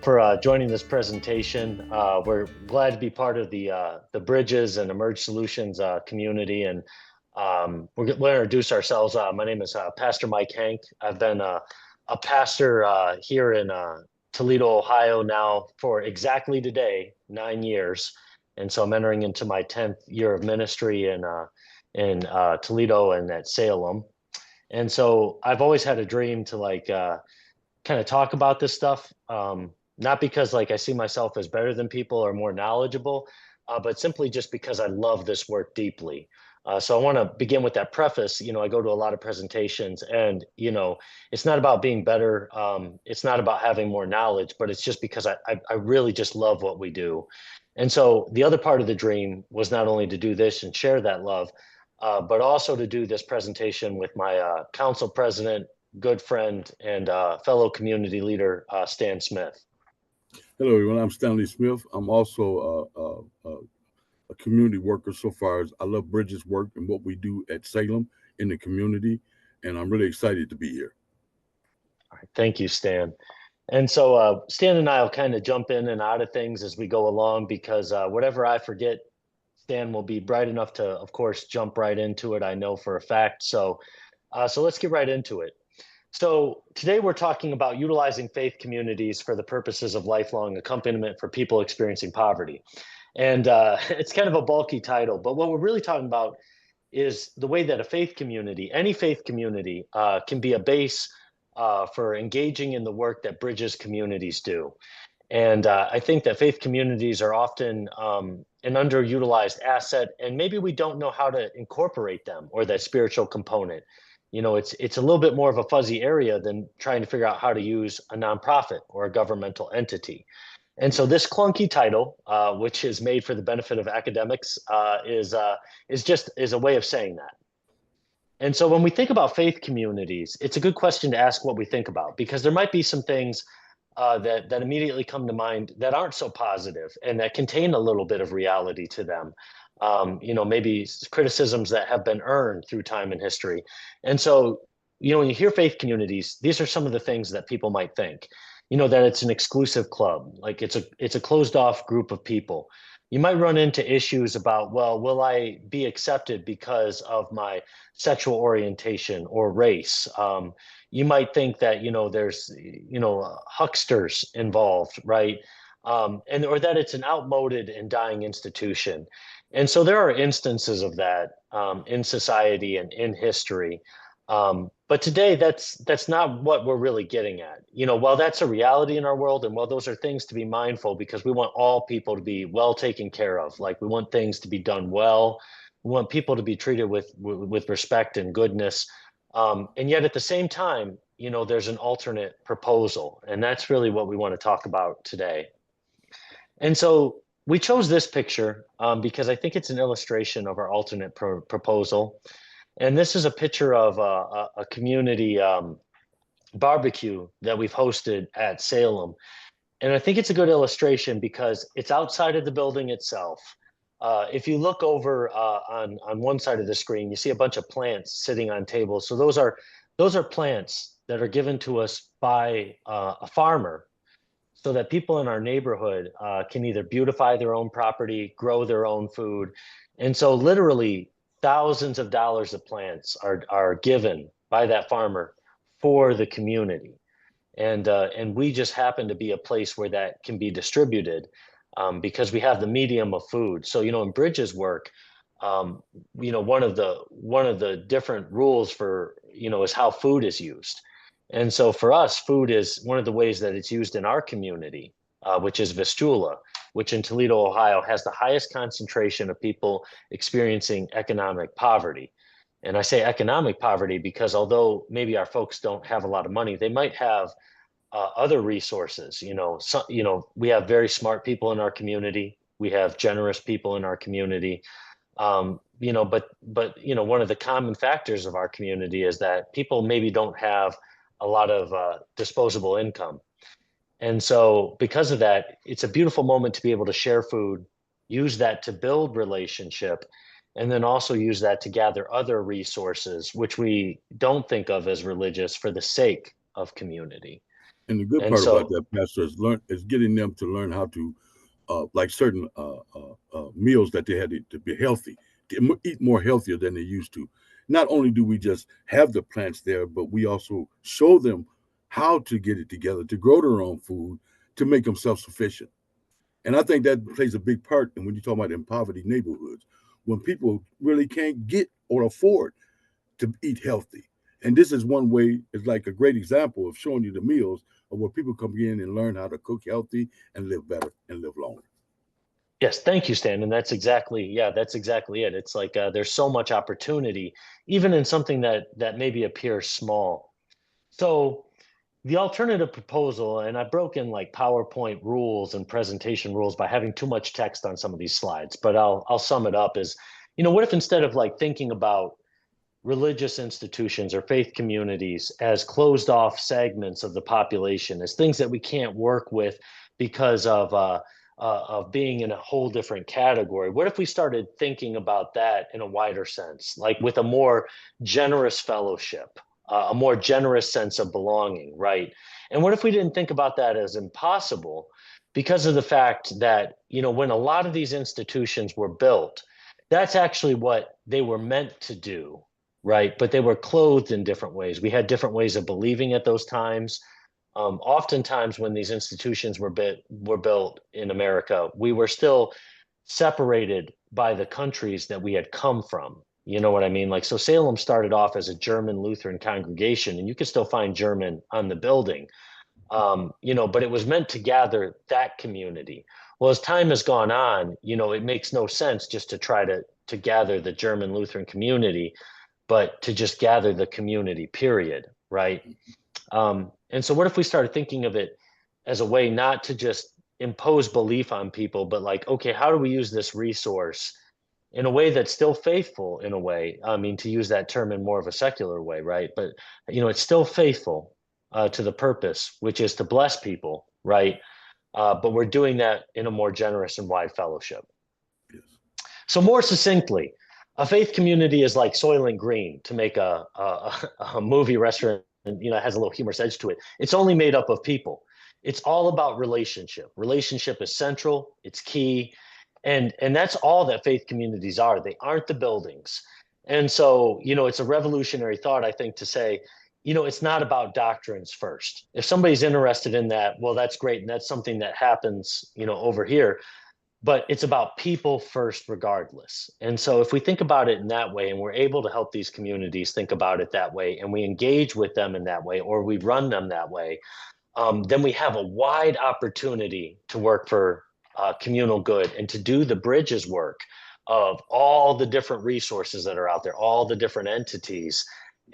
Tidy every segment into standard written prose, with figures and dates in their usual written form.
for joining this presentation. We're glad to be part of the Bridges and Emerge Solutions community, and we'll introduce ourselves. My name is Pastor Mike Hank. I've been a pastor here in Toledo, Ohio now for exactly today 9 years, and so I'm entering into my 10th year of ministry in Toledo and at Salem. And so I've always had a dream to kind of talk about this stuff. Not because I see myself as better than people or more knowledgeable, but simply just because I love this work deeply. So I want to begin with that preface. I go to a lot of presentations, and it's not about being better. It's not about having more knowledge, but it's just because I really just love what we do. And so the other part of the dream was not only to do this and share that love, but also to do this presentation with my council president, good friend, and fellow community leader, Stan Smith. Hello, everyone. I'm Stanley Smith. I'm also a community worker so far as I love Bridges' work and what we do at Salem in the community, and I'm really excited to be here. All right, thank you, Stan. And so Stan and I will kind of jump in and out of things as we go along, because whatever I forget, Stan will be bright enough to, of course, jump right into it. I know for a fact. So let's get right into it. So today we're talking about utilizing faith communities for the purposes of lifelong accompaniment for people experiencing poverty. And it's kind of a bulky title, but what we're really talking about is the way that a faith community, any faith community, can be a base for engaging in the work that Bridges communities do. And I think that faith communities are often an underutilized asset, and maybe we don't know how to incorporate them or that spiritual component. It's a little bit more of a fuzzy area than trying to figure out how to use a nonprofit or a governmental entity. And so this clunky title, which is made for the benefit of academics, is a way of saying that. And so when we think about faith communities, it's a good question to ask what we think about, because there might be some things that immediately come to mind that aren't so positive and that contain a little bit of reality to them. Maybe criticisms that have been earned through time and history. And so, when you hear faith communities, these are some of the things that people might think. That it's an exclusive club, like it's a closed off group of people. You might run into issues about, well, will I be accepted because of my sexual orientation or race? You might think that, there's, hucksters involved, right? Or that it's an outmoded and dying institution. And so there are instances of that in society and in history. But today, that's not what we're really getting at. While that's a reality in our world, and while those are things to be mindful, because we want all people to be well taken care of, like we want things to be done well, we want people to be treated with respect and goodness. And yet at the same time, there's an alternate proposal, and that's really what we want to talk about today. And so we chose this picture because I think it's an illustration of our alternate proposal. And this is a picture of a community barbecue that we've hosted at Salem. And I think it's a good illustration because it's outside of the building itself. If you look over on one side of the screen, you see a bunch of plants sitting on tables. So those are plants that are given to us by a farmer, so that people in our neighborhood can either beautify their own property, grow their own food. And so literally thousands of dollars of plants are given by that farmer for the community. And we just happen to be a place where that can be distributed because we have the medium of food. So, in Bridges' work, one of the different rules for, is how food is used. And so for us, food is one of the ways that it's used in our community, which is Vistula, which in Toledo, Ohio, has the highest concentration of people experiencing economic poverty. And I say economic poverty because although maybe our folks don't have a lot of money, they might have other resources. We have very smart people in our community. We have generous people in our community. But one of the common factors of our community is that people maybe don't have a lot of disposable income. And so because of that, it's a beautiful moment to be able to share food, use that to build relationship, and then also use that to gather other resources, which we don't think of as religious, for the sake of community. And the good And part about so, that, Pastor, is getting them to learn how to like certain meals that they had to be healthy, to eat more healthier than they used to. Not only do we just have the plants there, but we also show them how to get it together, to grow their own food, to make them self-sufficient. And I think that plays a big part in when you talk about in poverty neighborhoods, when people really can't get or afford to eat healthy. And this is one way, it's like a great example of showing you the meals of where people come in and learn how to cook healthy and live better and live longer. yes, thank you, Stan. And yeah, that's exactly it. It's like there's so much opportunity, even in something that maybe appears small. So the alternative proposal, and I broke in like PowerPoint rules and presentation rules by having too much text on some of these slides, but I'll sum it up as, what if instead of like thinking about religious institutions or faith communities as closed off segments of the population, as things that we can't work with because of being in a whole different category. What if we started thinking about that in a wider sense, like with a more generous fellowship, a more generous sense of belonging, right? And what if we didn't think about that as impossible because of the fact that, when a lot of these institutions were built, that's actually what they were meant to do, right? But they were clothed in different ways. We had different ways of believing at those times. Oftentimes, when these institutions were built in America, we were still separated by the countries that we had come from. You know what I mean? Like, so Salem started off as a German Lutheran congregation, and you can still find German on the building. But it was meant to gather that community. Well, as time has gone on, it makes no sense just to try to gather the German Lutheran community, but to just gather the community, period, right? And so what if we started thinking of it as a way not to just impose belief on people, but like, okay, how do we use this resource in a way that's still faithful in a way? I mean, to use that term in more of a secular way, right? But, it's still faithful to the purpose, which is to bless people, right? But we're doing that in a more generous and wide fellowship. Yes. So more succinctly, a faith community is like Soylent Green, to make a movie restaurant, has a little humorous edge to it. It's only made up of people. It's all about relationship. Relationship is central. It's key, and that's all that faith communities are. They aren't the buildings. And so, it's a revolutionary thought, I think, to say, it's not about doctrines first. If somebody's interested in that, well, that's great, and that's something that happens, over here, but it's about people first regardless. And so if we think about it in that way, and we're able to help these communities think about it that way, and we engage with them in that way, or we run them that way, then we have a wide opportunity to work for communal good and to do the bridges work of all the different resources that are out there, all the different entities,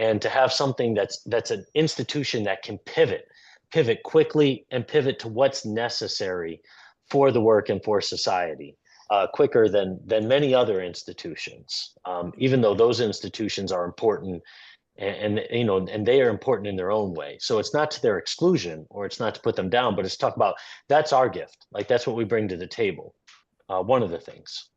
and to have something that's an institution that can pivot quickly and pivot to what's necessary for the work and for society, quicker than many other institutions, even though those institutions are important, and they are important in their own way. So it's not to their exclusion, or it's not to put them down, but it's talk about, that's our gift, like that's what we bring to the table, one of the things.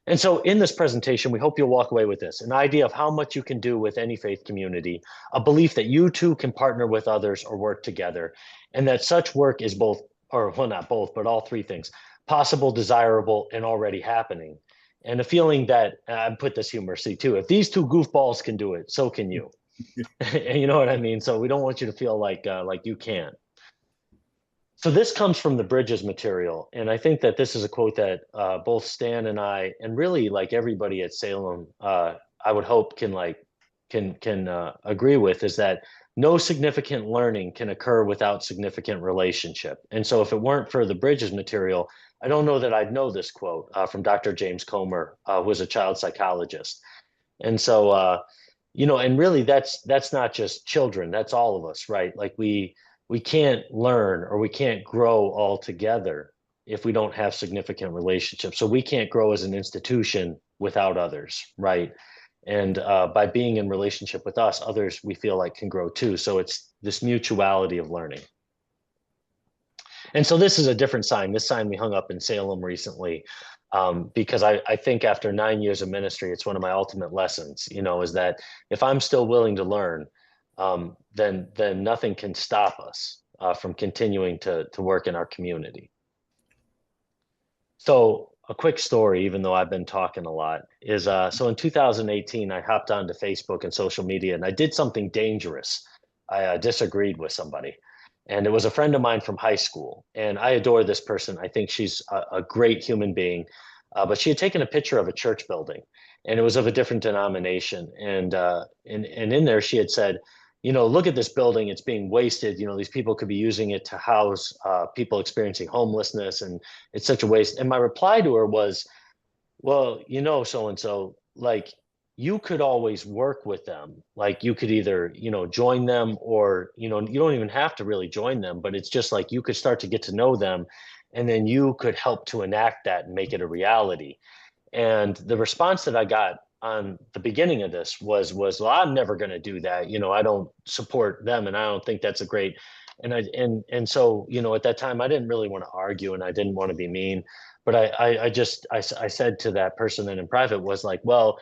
And so in this presentation, we hope you'll walk away with this: an idea of how much you can do with any faith community, a belief that you too can partner with others or work together, and that such work is both, or well, not both, but all three things: possible, desirable, and already happening. And a feeling that, I put this humorously too, if these two goofballs can do it, so can you. You know what I mean? So we don't want you to feel like you can't. So this comes from the Bridges material, and I think that this is a quote that both Stan and I, and really like everybody at Salem, I would hope can agree with, is that no significant learning can occur without significant relationship. And so, if it weren't for the Bridges material, I don't know that I'd know this quote from Dr. James Comer, who was a child psychologist. And so, and really that's not just children, that's all of us, right? Like we can't learn or we can't grow all together if we don't have significant relationships. So we can't grow as an institution without others, right? And by being in relationship with us, others we feel like can grow too. So it's this mutuality of learning. And so this is a different sign. This sign we hung up in Salem recently, because I think after 9 years of ministry, it's one of my ultimate lessons, is that if I'm still willing to learn, then nothing can stop us. from continuing to work in our community. So a quick story, even though I've been talking a lot, is so in 2018, I hopped onto Facebook and social media and I did something dangerous. I disagreed with somebody. And it was a friend of mine from high school. And I adore this person. I think she's a great human being. But she had taken a picture of a church building and it was of a different denomination. And in there, she had said, look at this building, it's being wasted. These people could be using it to house people experiencing homelessness. And it's such a waste. And my reply to her was, well, so and so, like, you could always work with them. Like, you could either, join them or, you don't even have to really join them, but it's just like you could start to get to know them and then you could help to enact that and make it a reality. And the response that I got on the beginning of this was, well, I'm never going to do that. I don't support them and I don't think that's a great. And so, at that time I didn't really want to argue and I didn't want to be mean, but I said to that person and in private was like, well,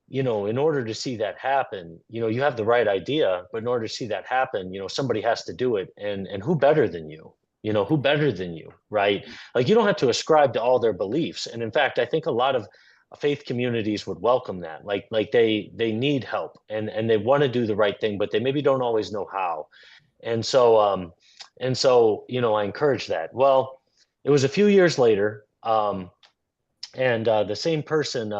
in order to see that happen, you have the right idea, but in order to see that happen, somebody has to do it. And who better than you? Who better than you, right? Like, you don't have to ascribe to all their beliefs. And in fact, I think a lot of faith communities would welcome that. Like they need help and they want to do the right thing, but they maybe don't always know how. And so I encourage that. Well, it was a few years later, and the same person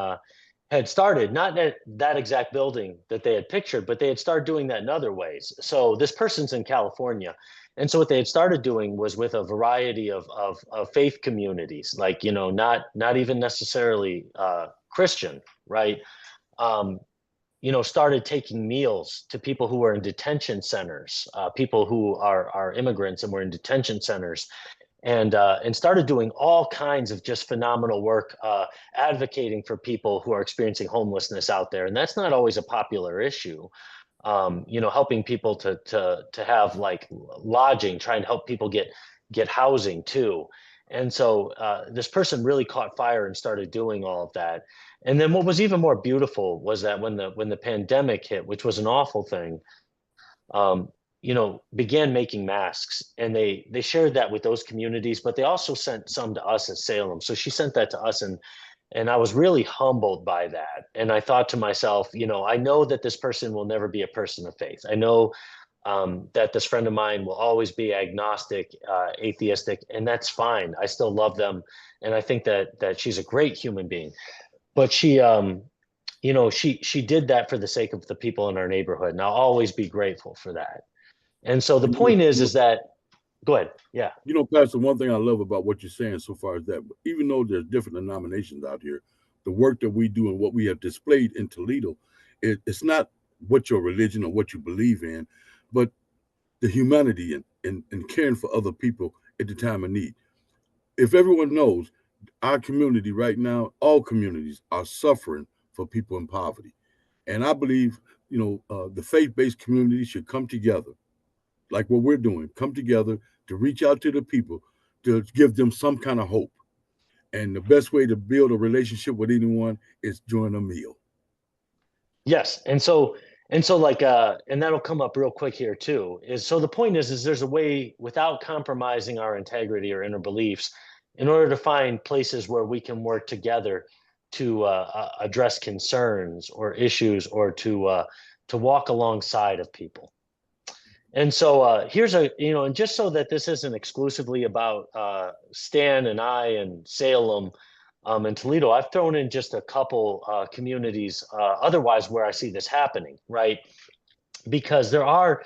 had started not at that exact building that they had pictured, but they had started doing that in other ways. So this person's in California. And so what they had started doing was with a variety of faith communities, like, not even necessarily Christian, right? Um, started taking meals to people who were in detention centers, people who are immigrants and were in detention centers, and started doing all kinds of just phenomenal work, advocating for people who are experiencing homelessness out there. And that's not always a popular issue. Helping people to have like lodging, trying to help people get housing too. And so this person really caught fire and started doing all of that. And then what was even more beautiful was that when the pandemic hit, which was an awful thing, began making masks, and they shared that with those communities, but they also sent some to us at Salem. So she sent that to us, and I was really humbled by that. And I thought to myself, I know that this person will never be a person of faith. I know that this friend of mine will always be agnostic, atheistic, and that's fine. I still love them, and I think that she's a great human being. But she did that for the sake of the people in our neighborhood, and I'll always be grateful for that. And so the And point is that, go ahead. Yeah. Pastor, one thing I love about what you're saying so far is that even though there's different denominations out here, the work that we do and what we have displayed in Toledo, it's not what your religion or what you believe in, but the humanity and caring for other people at the time of need. If everyone knows, our community right now, all communities are suffering for people in poverty. And I believe, the faith-based community should come together like what we're doing, come together to reach out to the people, to give them some kind of hope. And the best way to build a relationship with anyone is during a meal. Yes. And so like and that'll come up real quick here too. Is so the point is there's a way without compromising our integrity or inner beliefs in order to find places where we can work together to address concerns or issues or to walk alongside of people. And so here's and just so that this isn't exclusively about Stan and I and Salem and Toledo, I've thrown in just a couple communities otherwise where I see this happening, right? Because there are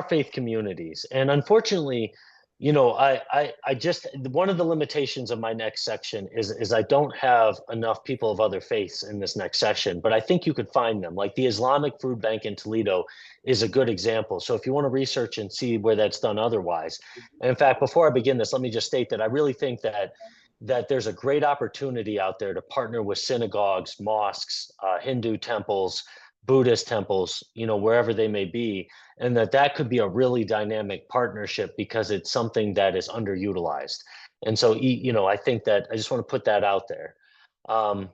faith communities, and unfortunately, I just one of the limitations of my next section is I don't have enough people of other faiths in this next section, but I think you could find them. Like the Islamic Food Bank in Toledo is a good example. So if you want to research and see where that's done otherwise, and in fact, before I begin this, let me just state that I really think that there's a great opportunity out there to partner with synagogues, mosques, Hindu temples, Buddhist temples, wherever they may be, and that could be a really dynamic partnership because it's something that is underutilized. And so, I think that I just want to put that out there. Um,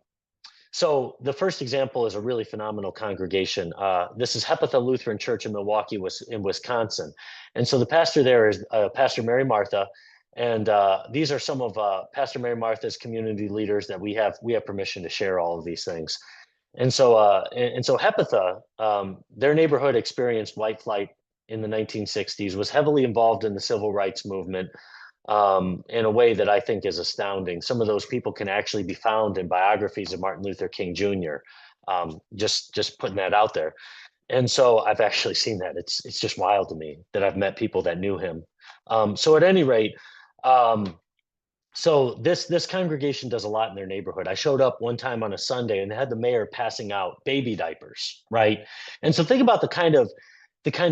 So the first example is a really phenomenal congregation. This is Hepatha Lutheran Church in Milwaukee, in Wisconsin. And so the pastor there is Pastor Mary Martha. And these are some of Pastor Mary Martha's community leaders that we have permission to share all of these things. And so Hepatha, their neighborhood experienced white flight in the 1960s, was heavily involved in the civil rights movement, in a way that I think is astounding. Some of those people can actually be found in biographies of Martin Luther King Jr. Just putting that out there. And so I've actually seen that. It's just wild to me that I've met people that knew him. So at any rate, um, so this congregation does a lot in their neighborhood. I showed up one time on a Sunday and they had the mayor passing out baby diapers, right? And so think about the kind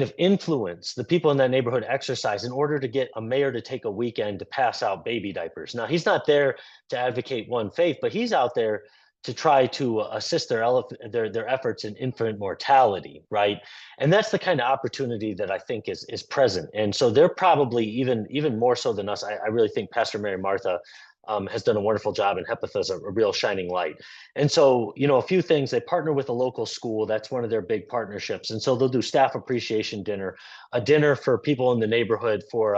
of influence the people in that neighborhood exercise in order to get a mayor to take a weekend to pass out baby diapers. Now, he's not there to advocate one faith, but he's out there to try to assist their efforts in infant mortality, right? And that's the kind of opportunity that I think is present. And so they're probably even more so than us. I really think Pastor Mary Martha has done a wonderful job, and Hepatha's a real shining light. And so, a few things, they partner with a local school. That's one of their big partnerships. And so they'll do staff appreciation dinner, a dinner for people in the neighborhood for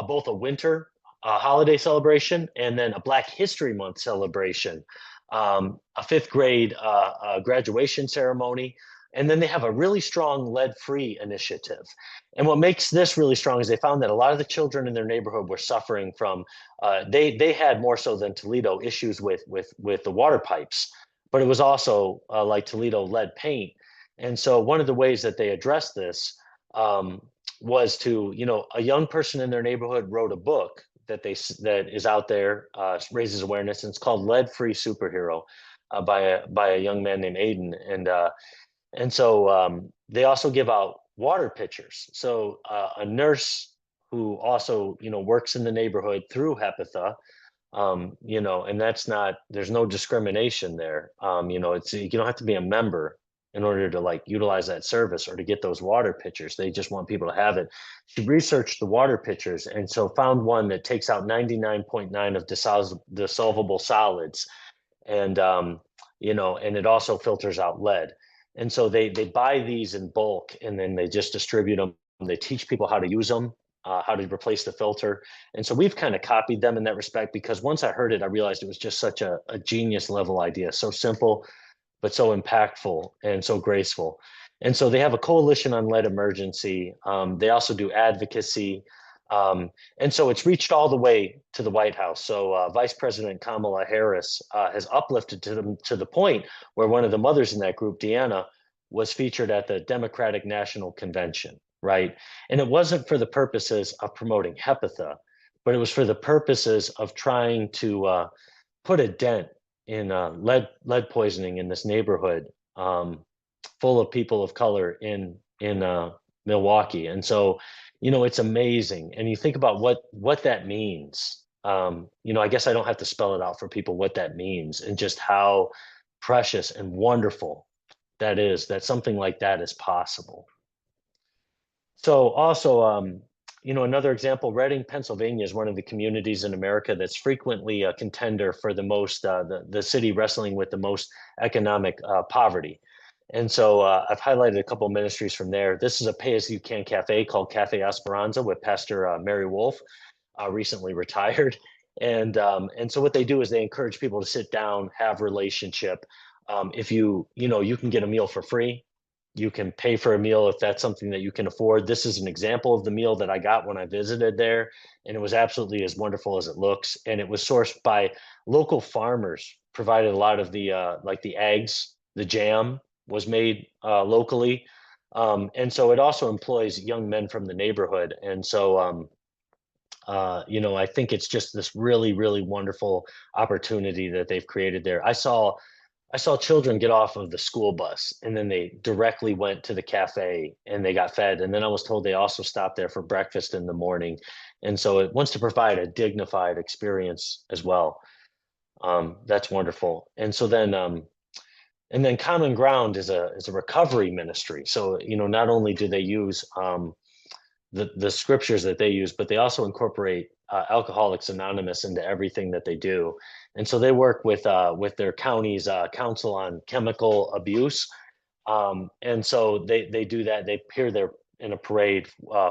both a winter holiday celebration and then a Black History Month celebration, a fifth grade graduation ceremony. And then they have a really strong lead-free initiative. And what makes this really strong is they found that a lot of the children in their neighborhood were suffering from, they had more so than Toledo issues with the water pipes, but it was also like Toledo lead paint. And so one of the ways that they addressed this was to, a young person in their neighborhood wrote a book that is out there, raises awareness, and it's called Lead Free Superhero, by a young man named Aiden. And so they also give out water pitchers. So a nurse who also, works in the neighborhood through Hepatha, and there's no discrimination there. You don't have to be a member in order to like utilize that service or to get those water pitchers. They just want people to have it. She researched the water pitchers and so found one that takes out 99.9 of dissolvable solids, and it also filters out lead. And so they buy these in bulk and then they just distribute them. They teach people how to use them, how to replace the filter. And so we've kind of copied them in that respect, because once I heard it, I realized it was just such a genius level idea. So simple, but so impactful and so graceful. And so they have a coalition on lead emergency. They also do advocacy. And so it's reached all the way to the White House. So Vice President Kamala Harris has uplifted to them to the point where one of the mothers in that group, Deanna, was featured at the Democratic National Convention, right? And it wasn't for the purposes of promoting Hepatha, but it was for the purposes of trying to put a dent in lead poisoning in this neighborhood, full of people of color in Milwaukee. And so, it's amazing. And you think about what that means. I guess I don't have to spell it out for people what that means and just how precious and wonderful that is, that something like that is possible. So also, another example, Reading, Pennsylvania is one of the communities in America that's frequently a contender for the city wrestling with the most economic poverty. And so I've highlighted a couple of ministries from there. This is a pay-as-you-can cafe called Cafe Esperanza with Pastor Mary Wolf, recently retired. And so what they do is they encourage people to sit down, have relationship. If you can get a meal for free. You can pay for a meal if that's something that you can afford. This is an example of the meal that I got when I visited there, and it was absolutely as wonderful as it looks. And it was sourced by local farmers, provided a lot of the like the eggs, the jam was made locally. And so it also employs young men from the neighborhood. And so, I think it's just this really, really wonderful opportunity that they've created there. I saw children get off of the school bus and then they directly went to the cafe and they got fed. And then I was told they also stopped there for breakfast in the morning. And so it wants to provide a dignified experience as well. That's wonderful. And then Common Ground is a recovery ministry. So, not only do they use the scriptures that they use, but they also incorporate Alcoholics Anonymous into everything that they do. And so they work with their county's council on chemical abuse. And so they do that. They appear there in a parade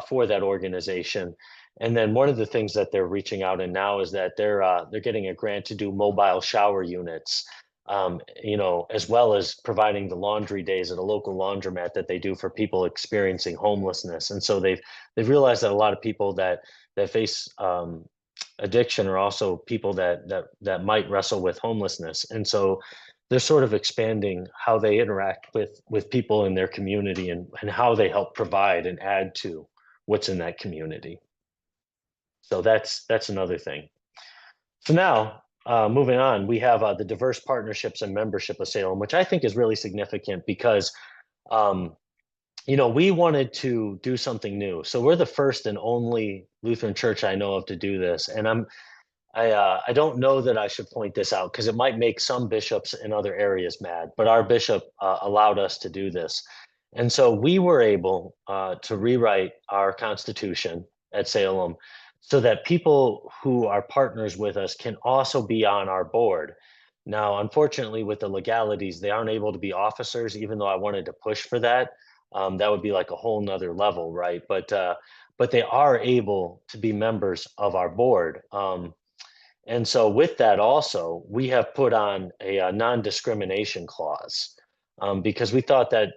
for that organization. And then one of the things that they're reaching out in now is that they're getting a grant to do mobile shower units, as well as providing the laundry days at a local laundromat that they do for people experiencing homelessness. And so they've realized that a lot of people that face addiction are also people that might wrestle with homelessness. And so they're sort of expanding how they interact with people in their community, and how they help provide and add to what's in that community. So that's another thing. So now, moving on, we have the diverse partnerships and membership of Salem, which I think is really significant because, um, we wanted to do something new. So we're the first and only Lutheran church I know of to do this, and I don't know that I should point this out because it might make some bishops in other areas mad, but our bishop allowed us to do this. And so we were able to rewrite our constitution at Salem so that people who are partners with us can also be on our board. Now, unfortunately, with the legalities, they aren't able to be officers, even though I wanted to push for that. That would be like a whole nother level, right? But they are able to be members of our board. And so with that also, we have put on a non-discrimination clause, because we thought that,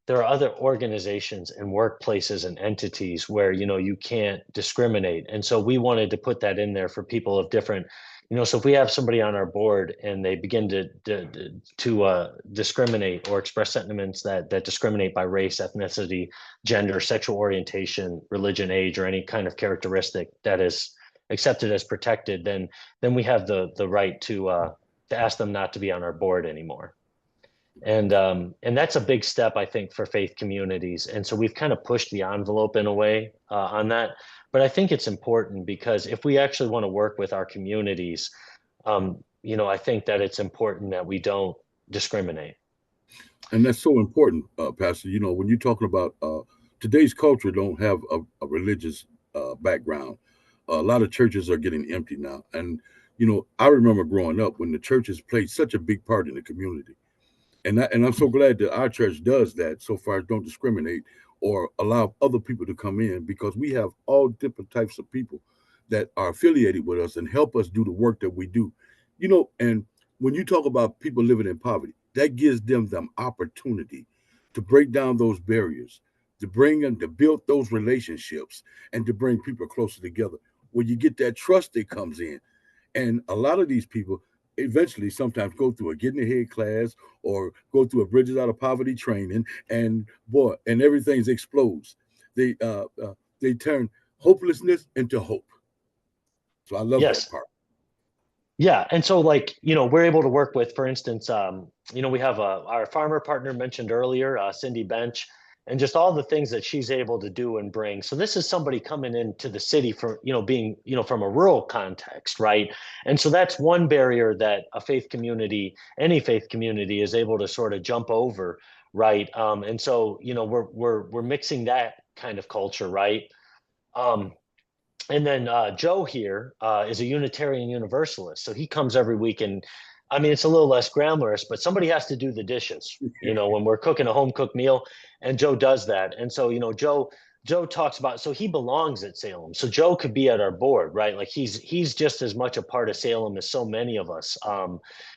there are other organizations and workplaces and entities where, you can't discriminate. And so we wanted to put that in there for people of different, so if we have somebody on our board and they begin to discriminate or express sentiments that discriminate by race, ethnicity, gender, sexual orientation, religion, age, or any kind of characteristic that is accepted as protected, then we have the right to ask them not to be on our board anymore. And that's a big step, I think, for faith communities. And so we've kind of pushed the envelope in a way on that. But I think it's important because if we actually want to work with our communities, I think that it's important that we don't discriminate. And that's so important, Pastor. When you're talking about today's culture, don't have a religious background. A lot of churches are getting empty now, and I remember growing up when the churches played such a big part in the community, and I'm so glad that our church does that. So far, don't discriminate or allow other people to come in because we have all different types of people that are affiliated with us and help us do the work that we do. And when you talk about people living in poverty, that gives them opportunity to break down those barriers, to bring them to build those relationships, and to bring people closer together. When you get that trust that comes in, and a lot of these people eventually sometimes go through a getting ahead class or go through a bridges out of poverty training, and boy, and everything's explodes. They turn hopelessness into hope. So I love that Yes. part. Yeah, and so like, we're able to work with, for instance, we have our farmer partner mentioned earlier, Cindy Bench, and just all the things that she's able to do and bring. So this is somebody coming into the city from, being, from a rural context, right? And so that's one barrier that a faith community, any faith community, is able to sort of jump over, right? And so, we're mixing that kind of culture, right? Um, and then Joe here is a Unitarian Universalist. So he comes every week. And I mean, it's a little less glamorous, but somebody has to do the dishes, when we're cooking a home cooked meal. And Joe does that. And so, Joe talks about, so he belongs at Salem. So Joe could be at our board, right? Like he's just as much a part of Salem as so many of us.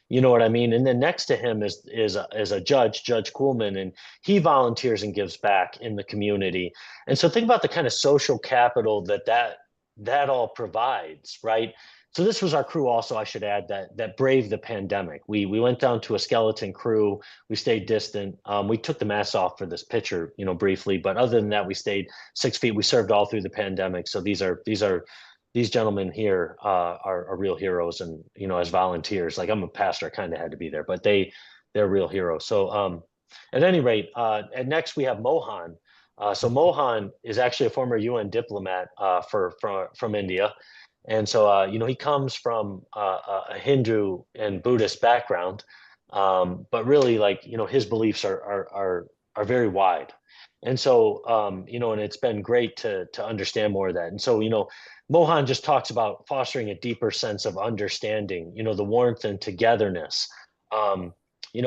You know what I mean? And then next to him is a judge, Judge Coolman, and he volunteers and gives back in the community. And so think about the kind of social capital that all provides, right? So this was our crew also, I should add, that braved the pandemic. We went down to a skeleton crew. We stayed distant. We took the masks off for this picture, briefly, but other than that, we stayed 6 feet. We served all through the pandemic. So these gentlemen here are real heroes, and as volunteers, like I'm a pastor, I kind of had to be there, but they're real heroes. So at any rate, and next we have Mohan. So Mohan is actually a former UN diplomat from India. And so, he comes from a Hindu and Buddhist background, but really, like, his beliefs are very wide. And so, and it's been great to understand more of that. And so, Mohan just talks about fostering a deeper sense of understanding, the warmth and togetherness, um,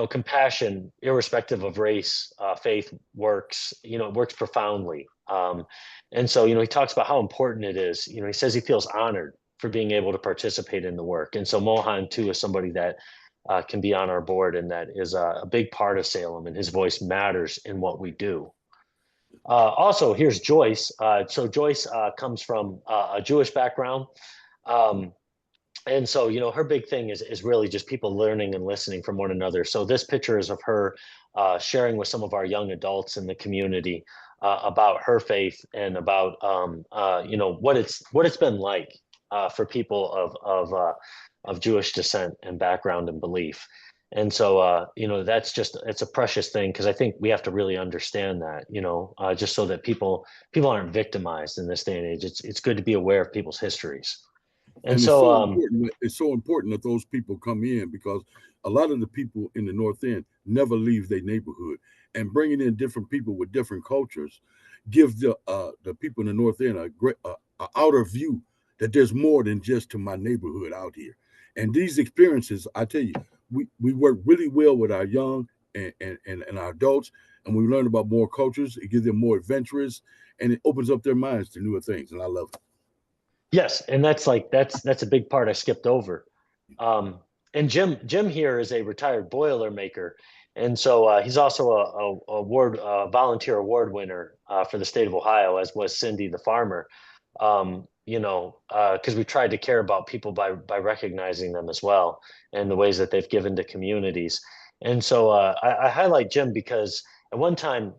compassion, irrespective of race, faith works, it works profoundly. And so, he talks about how important it is. He says he feels honored for being able to participate in the work. And so Mohan too is somebody that can be on our board, and that is a big part of Salem, and his voice matters in what we do. Also, here's Joyce. So Joyce comes from a Jewish background. Um, and so, her big thing is really just people learning and listening from one another. So this picture is of her sharing with some of our young adults in the community about her faith and about what it's been like for people of Jewish descent and background and belief. And so, that's it's a precious thing, because I think we have to really understand that, just so that people aren't victimized in this day and age. It's good to be aware of people's histories. And And it's so, so important. It's so important that those people come in, because a lot of the people in the North End never leave their neighborhood, and bringing in different people with different cultures gives the people in the North End a great a outer view that there's more than just to my neighborhood out here. And these experiences, I tell you, we work really well with our young and our adults, and we learn about more cultures. It gives them more adventurous, and it opens up their minds to newer things. And I love it. yes, and that's a big part I skipped over. Um, and Jim here is a retired boiler maker, and so he's also a volunteer award winner for the state of Ohio, as was Cindy the farmer. Because we tried to care about people by recognizing them as well, and the ways that they've given to communities. And so I highlight Jim because at one time,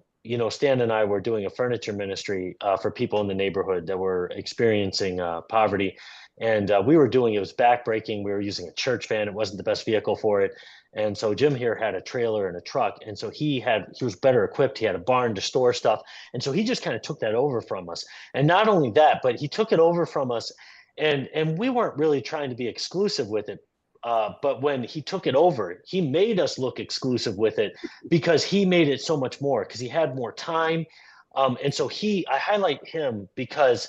Stan and I were doing a furniture ministry for people in the neighborhood that were experiencing poverty. And we were doing, it was backbreaking. We were using a church van. It wasn't the best vehicle for it. And so Jim here had a trailer and a truck. And so he was better equipped. He had a barn to store stuff. And so he just kind of took that over from us. And not only that, but he took it over from us. And we weren't really trying to be exclusive with it. But when he took it over, he made us look exclusive with it, because he made it so much more, because he had more time. And so I highlight him because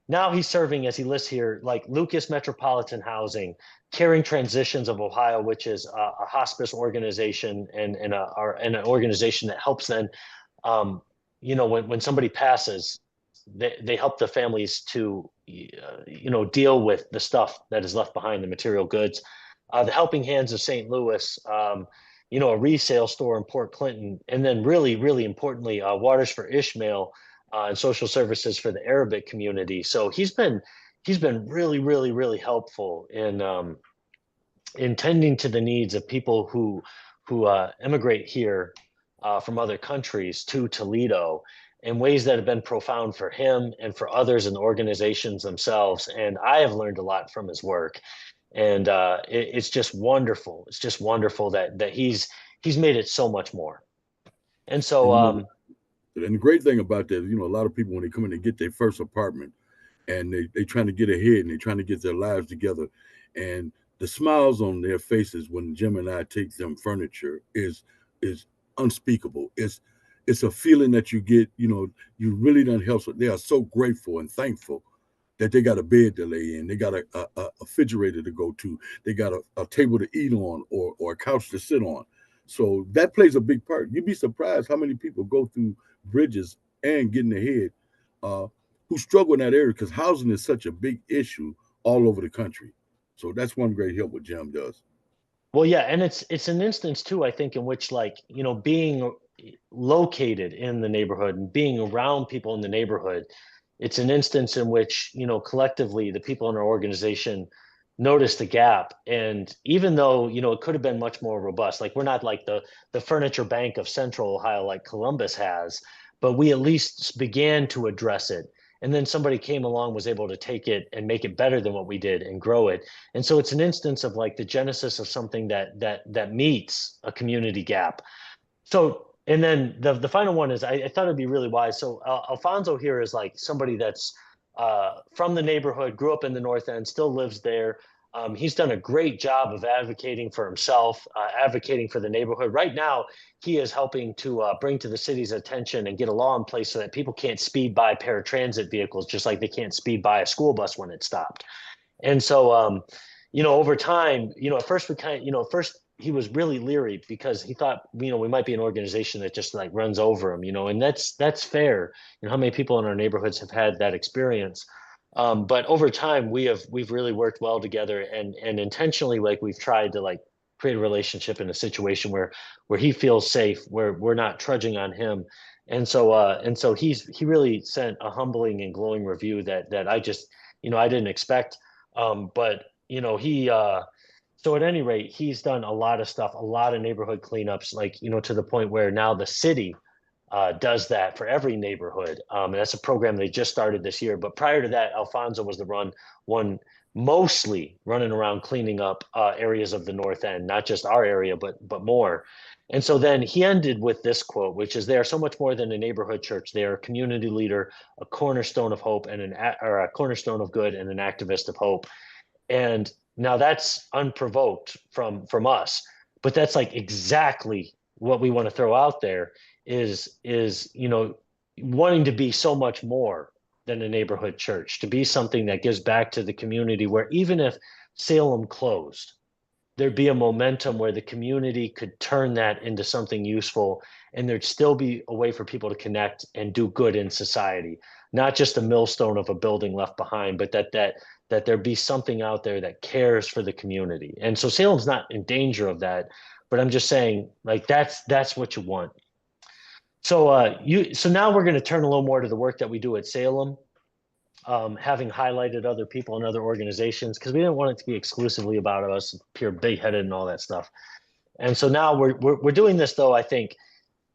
now he's serving, as he lists here, like Lucas Metropolitan Housing, Caring Transitions of Ohio, which is a hospice organization and an organization that helps them. When somebody passes, they help the families to deal with the stuff that is left behind, the material goods. The Helping Hands of St. Louis, a resale store in Port Clinton, and then really, really importantly, Waters for Ishmael and social services for the Arabic community. So he's been really, really, really helpful in tending to the needs of people who immigrate here from other countries to Toledo in ways that have been profound for him and for others and organizations themselves. And I have learned a lot from his work. And it's just wonderful. It's just wonderful that he's made it so much more. And so, And and the great thing about that, a lot of people when they come in, they get their first apartment, and they trying to get ahead, and they trying to get their lives together, and the smiles on their faces when Jim and I take them furniture is unspeakable. It's a feeling that you get. You really done help. So they are so grateful and thankful that they got a bed to lay in, they got a refrigerator to go to, they got a table to eat on, or a couch to sit on. So that plays a big part. You'd be surprised how many people go through bridges and getting ahead, uh, who struggle in that area, because housing is such a big issue all over the country. So that's one great help what Jim does. well, yeah, and it's an instance too, I think, in which, like, being located in the neighborhood and being around people in the neighborhood, it's an instance in which, collectively the people in our organization noticed the gap. And even though, it could have been much more robust, like we're not like the furniture bank of Central Ohio like Columbus has, but we at least began to address it. And then somebody came along, was able to take it and make it better than what we did and grow it. And so it's an instance of like the genesis of something that meets a community gap. So, and then the final one is, I thought it'd be really wise. So Alfonso here is like somebody that's from the neighborhood, grew up in the North End, still lives there. He's done a great job of advocating for himself, advocating for the neighborhood. Right now, he is helping to bring to the city's attention and get a law in place so that people can't speed by paratransit vehicles, just like they can't speed by a school bus when it's stopped. And so, over time, at first we kind of, at first he was really leery because he thought, we might be an organization that just like runs over him, and that's fair. How many people in our neighborhoods have had that experience? But over time, we've really worked well together, and intentionally, like we've tried to like create a relationship in a situation where he feels safe, where we're not trudging on him. And so he really sent a humbling and glowing review that I just, I didn't expect. But he so at any rate, he's done a lot of stuff, a lot of neighborhood cleanups, like, to the point where now the city does that for every neighborhood. And that's a program they just started this year. But prior to that, Alfonso was the one mostly running around cleaning up areas of the North End, not just our area, but more. And so then he ended with this quote, which is, "They are so much more than a neighborhood church. They are a community leader, a cornerstone of hope, and or a cornerstone of good, and an activist of hope." And now that's unprovoked from us, but that's like exactly what we want to throw out there is wanting to be so much more than a neighborhood church, to be something that gives back to the community, where even if Salem closed, there'd be a momentum where the community could turn that into something useful, and there'd still be a way for people to connect and do good in society, not just a millstone of a building left behind, but that there be something out there that cares for the community. And so Salem's not in danger of that, but I'm just saying, like, that's what you want. So now we're going to turn a little more to the work that we do at Salem, having highlighted other people and other organizations, because we didn't want it to be exclusively about us, pure big headed and all that stuff. And so now we're doing this, though, I think,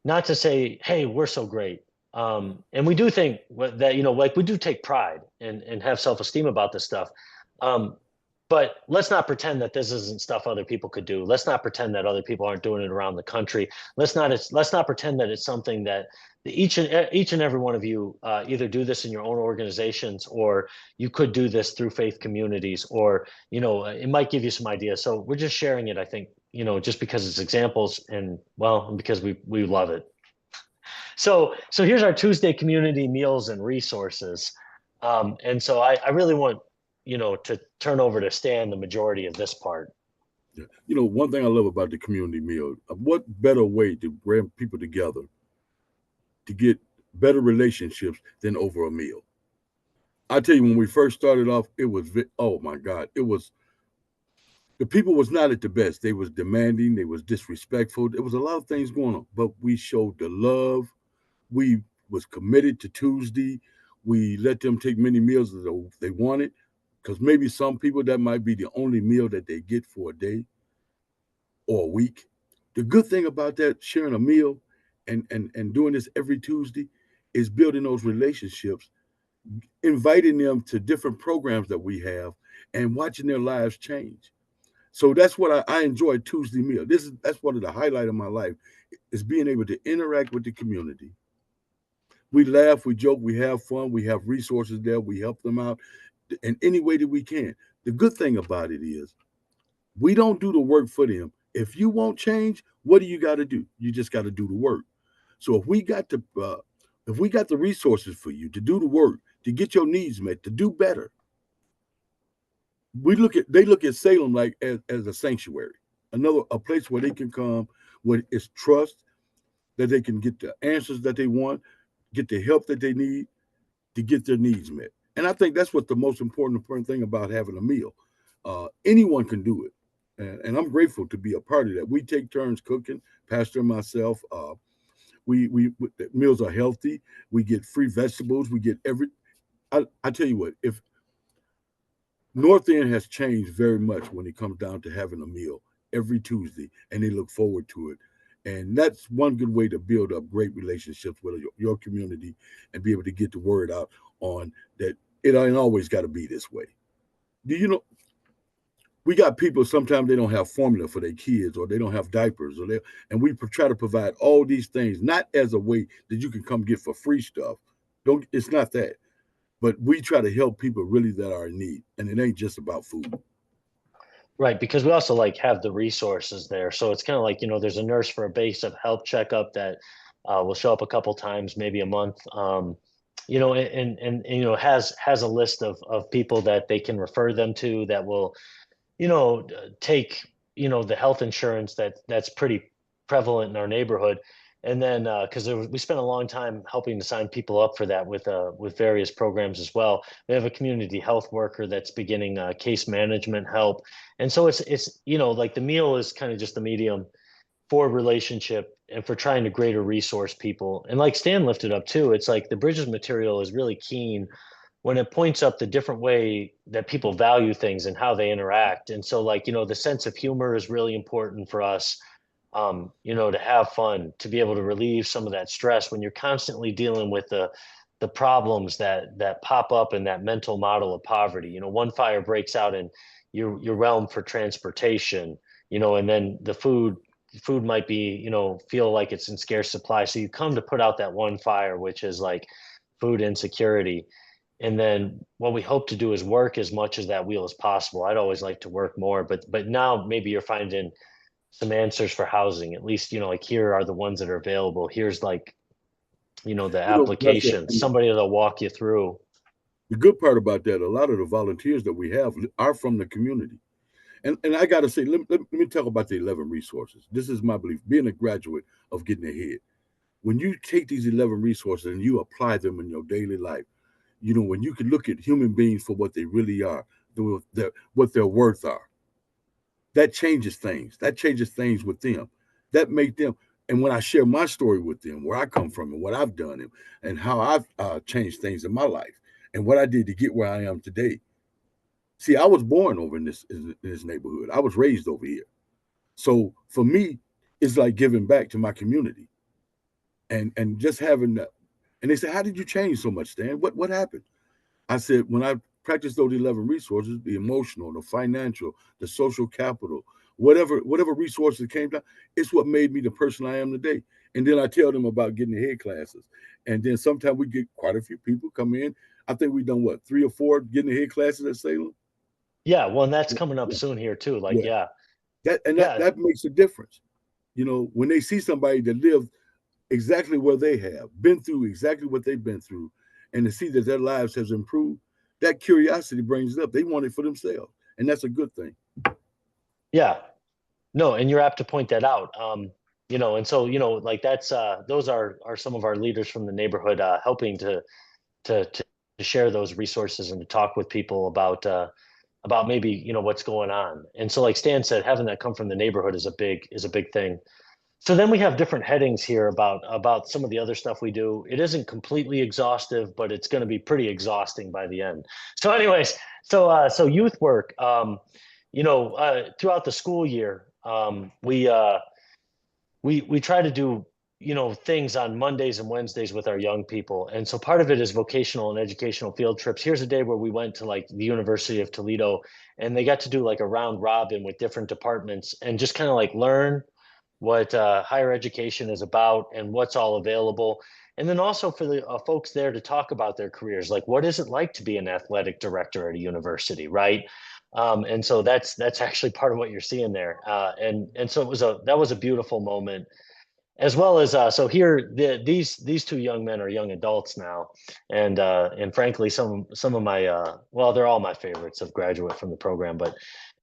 not to say, hey, we're so great. And we do think that, like, we do take pride and have self-esteem about this stuff. Um, but let's not pretend that this isn't stuff other people could do. Let's not pretend that other people aren't doing it around the country. Let's not pretend that it's something that each and every one of you either do this in your own organizations, or you could do this through faith communities, or it might give you some ideas. So we're just sharing it, I think, just because it's examples, and well, because we love it. So here's our Tuesday community meals and resources. And so I really want, to turn over to Stan the majority of this part. Yeah. One thing I love about the community meal, what better way to bring people together to get better relationships than over a meal? I tell you, when we first started off, it was, oh my God, the people was not at the best. They was demanding, they was disrespectful. There was a lot of things going on, but we showed the love. We was committed to Tuesday. We let them take many meals as they wanted, because maybe some people that might be the only meal that they get for a day or a week. The good thing about that, sharing a meal and doing this every Tuesday, is building those relationships, inviting them to different programs that we have, and watching their lives change. So that's what I enjoy Tuesday meal. That's one of the highlight of my life, is being able to interact with the community. We laugh, we joke, we have fun, we have resources there, we help them out in any way that we can. The good thing about it is we don't do the work for them. If you won't change, what do you got to do? You just got to do the work. So if we got the resources for you to do the work, to get your needs met, to do better, they look at Salem like as a sanctuary, a place where they can come, where it's trust, that they can get the answers that they want, get the help that they need to get their needs met. And I think that's what the most important thing about having a meal. Anyone can do it. And I'm grateful to be a part of that. We take turns cooking, Pastor and myself. We the meals are healthy. We get free vegetables. We get I tell you what, if North End has changed very much when it comes down to having a meal every Tuesday, and they look forward to it. And that's one good way to build up great relationships with your community and be able to get the word out on that. It ain't always got to be this way. Do you know? We got people, sometimes they don't have formula for their kids, or they don't have diapers, and we try to provide all these things, not as a way that you can come get for free stuff. Don't It's not that. But we try to help people really that are in need, and it ain't just about food. Right, because we also like have the resources there. So it's kind of like, there's a nurse for a base of health checkup that will show up a couple times, maybe a month. And has a list of people that they can refer them to that will take, the health insurance that's pretty prevalent in our neighborhood. And then, because we spent a long time helping to sign people up for that with various programs as well. We have a community health worker that's beginning case management help, and so it's like the meal is kind of just the medium for relationship and for trying to greater resource people. And like Stan lifted up too, it's like the Bridges material is really keen when it points up the different way that people value things and how they interact. And so like, the sense of humor is really important for us, to have fun, to be able to relieve some of that stress when you're constantly dealing with the problems that pop up in that mental model of poverty. One fire breaks out in your realm for transportation, and then the food might be, feel like it's in scarce supply. So you come to put out that one fire, which is like food insecurity. And then what we hope to do is work as much as that wheel as possible. I'd always like to work more, but now maybe you're finding some answers for housing. At least, like here are the ones that are available. Here's like, the That's application, somebody that'll walk you through. the good part about that. A lot of the volunteers that we have are from the community. And I got to say, let me talk about the 11 resources. This is my belief, being a graduate of Getting Ahead. When you take these 11 resources and you apply them in your daily life, when you can look at human beings for what they really are, what their worth are, that changes things. That changes things with them. That make them. And when I share my story with them, where I come from and what I've done and how I've changed things in my life and what I did to get where I am today. See, I was born over in this neighborhood. I was raised over here. So for me, it's like giving back to my community and just having that. And they said, "How did you change so much, Stan? What happened?" I said, "When I practiced those 11 resources, the emotional, the financial, the social capital, whatever resources came down, it's what made me the person I am today." And then I tell them about Getting Ahead classes. And then sometimes we get quite a few people come in. I think we've done what, 3 or 4 Getting Ahead classes at Salem. Yeah, well, and that's coming up Yeah, soon here too. Like, yeah. yeah, That yeah, that makes a difference. When they see somebody that lived exactly where they have been through exactly what they've been through, and to see that their lives has improved, that curiosity brings it up. They want it for themselves, and that's a good thing. yeah. No, and you're apt to point that out. And so, like that's those are some of our leaders from the neighborhood helping to share those resources and to talk with people about maybe, what's going on. And so like Stan said, having that come from the neighborhood is a big thing. So then we have different headings here about some of the other stuff we do. It isn't completely exhaustive, but it's going to be pretty exhausting by the end. So, anyways, so youth work. Throughout the school year, we try to do things on Mondays and Wednesdays with our young people, and so part of it is vocational and educational field trips. Here's a day where we went to like the University of Toledo, and they got to do like a round robin with different departments and just kind of like learn what higher education is about and what's all available. And then also for the folks there to talk about their careers, like what is it like to be an athletic director at a university, right? And so that's actually part of what you're seeing there. And so that was a beautiful moment, as well as so here these two young men are young adults now, and frankly some of my well, they're all my favorites of graduate from the program, but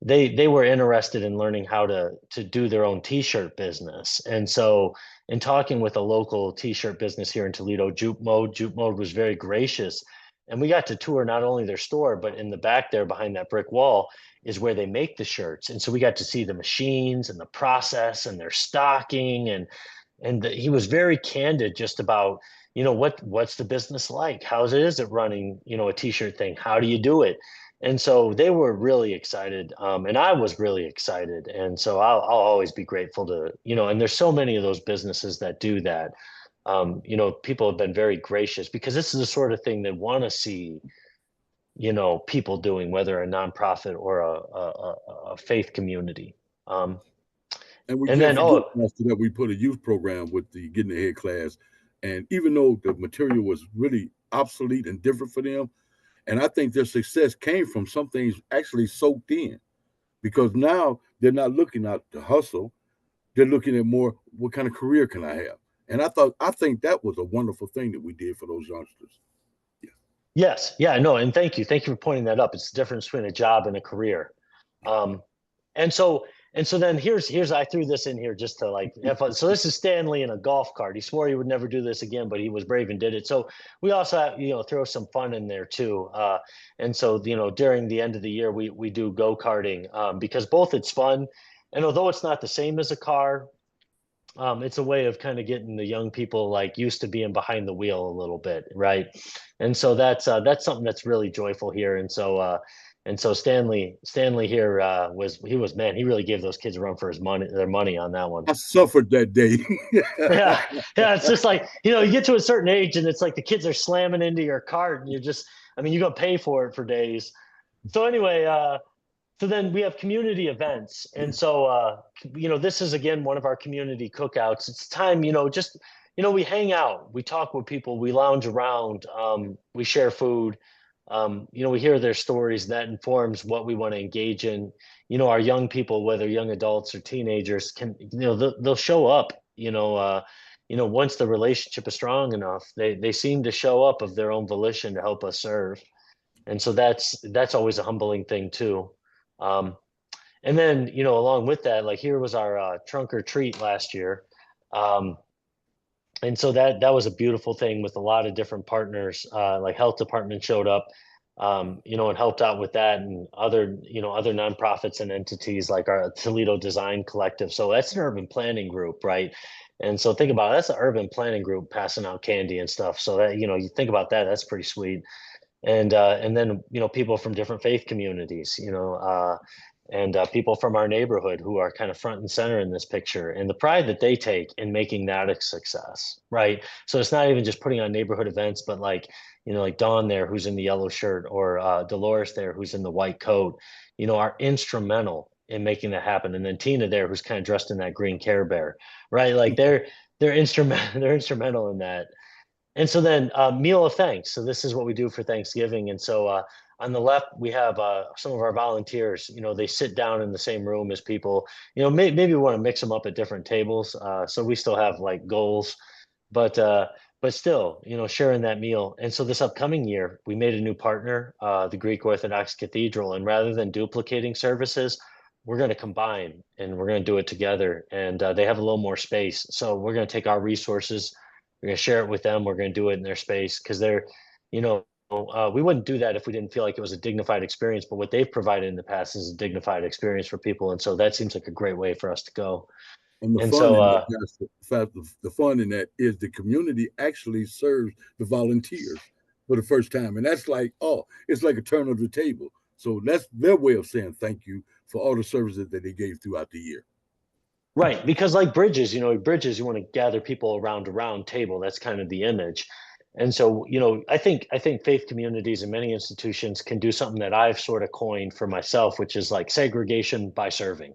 they were interested in learning how to do their own t-shirt business. And so in talking with a local t-shirt business here in Toledo, Jupe Mode was very gracious, and we got to tour not only their store, but in the back there behind that brick wall is where they make the shirts. And so we got to see the machines and the process and their stocking, and he was very candid just about what's the business like, how is it running a t-shirt thing, how do you do it. And so they were really excited, and I was really excited, and so I'll always be grateful to and there's so many of those businesses that do that. People have been very gracious because this is the sort of thing they want to see people doing, whether a nonprofit or a faith community. um, And we and can't then forget, oh Pastor, that we put a youth program with the Getting Ahead class. And even though the material was really obsolete and different for them, and I think their success came from some things actually soaked in. because now they're not looking out to hustle. They're looking at more what kind of career can I have? And I think that was a wonderful thing that we did for those youngsters. Yeah. Yes, yeah, no, and thank you for pointing that up. It's the difference between a job and a career. Um, and so then here's I threw this in here just to like have fun. So this is Stanley in a golf cart. He swore he would never do this again, but he was brave and did it. So we also have, throw some fun in there too. And so during the end of the year we do go-karting because both it's fun, and although it's not the same as a car, it's a way of kind of getting the young people like used to being behind the wheel a little bit, right? And so that's something that's really joyful here. And so Stanley here was man, he really gave those kids a run for their money on that one. I suffered that day. Yeah, yeah, it's just like you get to a certain age and it's like the kids are slamming into your cart and I mean, you're gonna pay for it for days. So anyway, so then we have community events. And so, this is again one of our community cookouts. It's time, just, we hang out, we talk with people, we lounge around, we share food, we hear their stories that informs what we want to engage in. Our young people, whether young adults or teenagers, can, they'll show up, once the relationship is strong enough, they seem to show up of their own volition to help us serve. And so that's always a humbling thing too. Um, and then, along with that, like here was our trunk or treat last year. Um, and so that was a beautiful thing with a lot of different partners. Like health department showed up, and helped out with that, and other nonprofits and entities like our Toledo Design Collective. So that's an urban planning group, right? And so think about it, that's an urban planning group passing out candy and stuff. So that you think about that, that's pretty sweet. And then people from different faith communities, and people from our neighborhood who are kind of front and center in this picture, and the pride that they take in making that a success, right? So it's not even just putting on neighborhood events, but like Dawn there, who's in the yellow shirt, or Dolores there, who's in the white coat, are instrumental in making that happen. And then Tina there, who's kind of dressed in that green Care Bear, right? Like they're instrumental they're instrumental in that. And so then meal of thanks. So this is what we do for Thanksgiving. And so on the left, we have some of our volunteers. They sit down in the same room as people. Maybe we want to mix them up at different tables. So we still have like goals, but still, sharing that meal. And so this upcoming year, we made a new partner, the Greek Orthodox Cathedral. And rather than duplicating services, we're going to combine and we're going to do it together. And they have a little more space. So we're going to take our resources, we're going to share it with them. We're going to do it in their space because we wouldn't do that if we didn't feel like it was a dignified experience. But what they've provided in the past is a dignified experience for people, and so that seems like a great way for us to go. And the And fun so, in that, that's the fact of the fun in that is the community actually serves the volunteers for the first time. And that's like, oh, it's like a turn of the table. So that's their way of saying thank you for all the services that they gave throughout the year. right, because like bridges, bridges, you want to gather people around a round table. That's kind of the image. And so, I think faith communities and many institutions can do something that I've sort of coined for myself, which is like segregation by serving,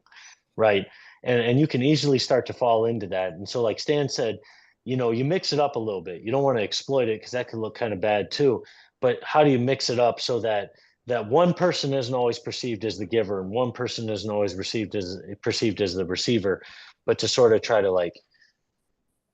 right? And you can easily start to fall into that. And so, like Stan said, you mix it up a little bit. You don't want to exploit it because that could look kind of bad too. But how do you mix it up so that one person isn't always perceived as the giver and one person isn't always perceived as the receiver, but to sort of try to like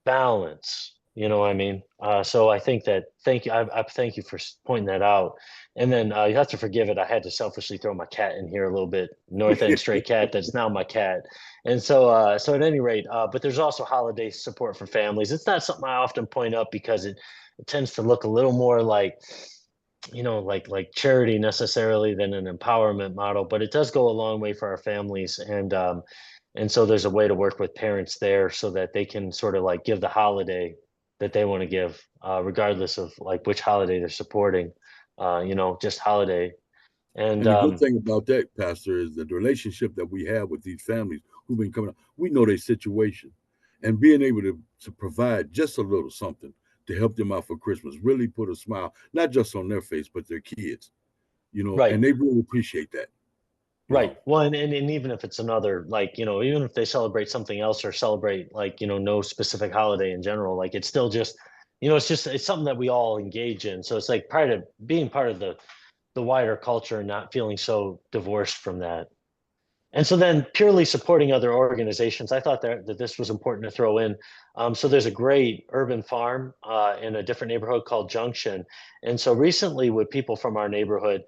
balance, you know what I mean? So I think that I thank you for pointing that out. And then you have to forgive it. I had to selfishly throw my cat in here a little bit, North End stray cat that's now my cat. And so at any rate, but there's also holiday support for families. It's not something I often point up because it tends to look a little more like like charity necessarily than an empowerment model, but it does go a long way for our families. And so there's a way to work with parents there so that they can sort of like give the holiday that they want to give, regardless of like which holiday they're supporting, just holiday. And And the good thing about that, Pastor, is that the relationship that we have with these families who've been coming up, we know their situation. And being able to provide just a little something to help them out for Christmas really put a smile, not just on their face, but their kids, right, and they really appreciate that, you right. know. Well, and even if it's another, like, even if they celebrate something else or celebrate like, no specific holiday in general, like it's still just, it's something that we all engage in. So it's like part of being part of the wider culture and not feeling so divorced from that. And so then purely supporting other organizations, I thought that this was important to throw in. So there's a great urban farm in a different neighborhood called Junction. And so recently with people from our neighborhood,